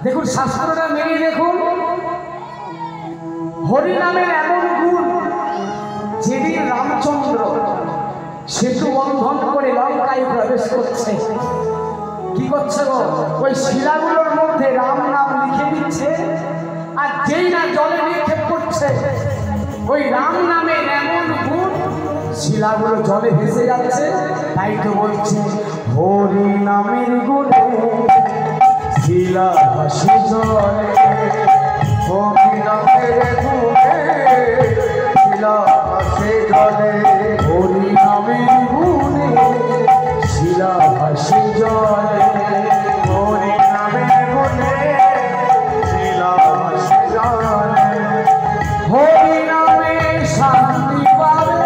দেখুন শাস্ত্রটা মেনে দেখুন, হরি নামের এমন গুণ, যেদিন রামচন্দ্র সেতু বন্ধন করে লঙ্কায় প্রবেশ করছে, কি করছে গো? ওই শিলাগুলোর মধ্যে রাম নাম লিখে দিচ্ছে, আর যেই না জলে নিক্ষেপ করছে, ওই রাম নামের এমন গুণ, শিলাগুলো জলে ভেসে যাচ্ছে। তাই তো বলছে হরি নামের গুণে শিলা ভাসি জলে, হরি নামের গুণে শিলা ভাসি জলে, হরি নামের গুণে শিলা ভাসি জলে, হরি নামের গুণে শিলা ভাসি জলে, হরি নামে শান্তি পাবে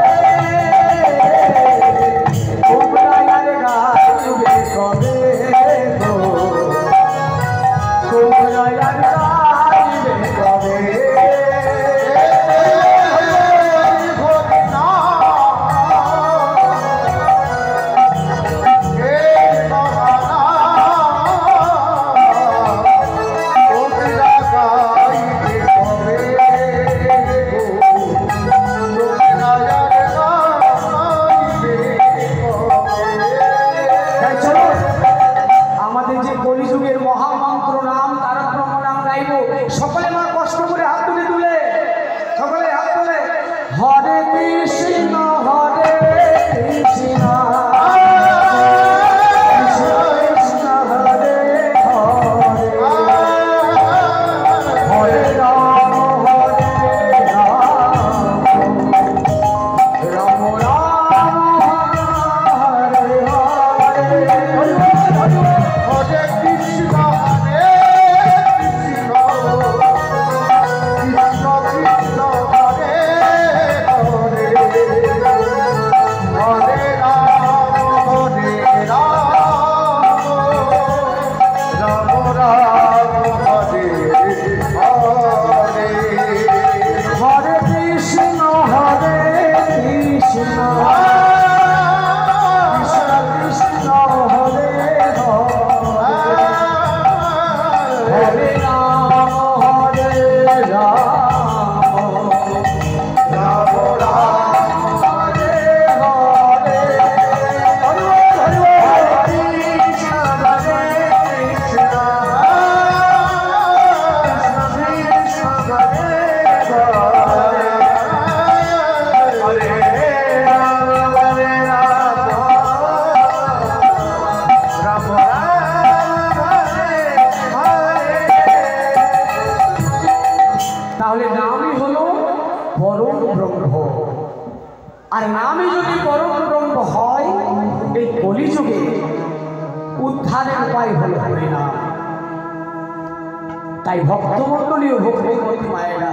তোমরায়ার গাইবে কবে গো, তোমরায়ার গাইবে কবে, সকলে মা কষ্ট করে হাত তুলে তুলে, সকলে হাত তুলে, হরে কৃষ্ণ হরে কৃষ্ণ কৃষ্ণ হরে হরে, হরে রাম হরে রাম, রাম রাম হরে হরে, হরে কৃষ্ণ তাহলে নামই হলো পরম ব্রহ্ম। আর নামই যদি পরম ব্রহ্ম হয়, এই কলিযুগে উদ্ধারের উপায় হলো হরিনাম। তাই ভক্তমণ্ডলী ও ভক্তিমতী মায়েরা,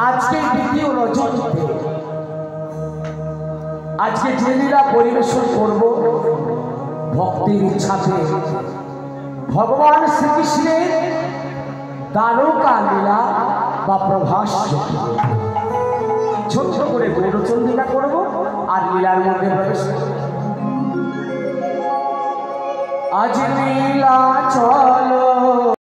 আজকে দ্বিতীয় রজনীতে আজকে যে লীলা পরিবেশন করব ভক্তির ইচ্ছাতে, ভগবান শ্রীকৃষ্ণের দ্বারকা লীলা বা প্রভাস, ছোট্ট করে গৌরচন্দ্রিকা করব আর লীলার মধ্যে প্রবেশ করব। আজ লীলা চলো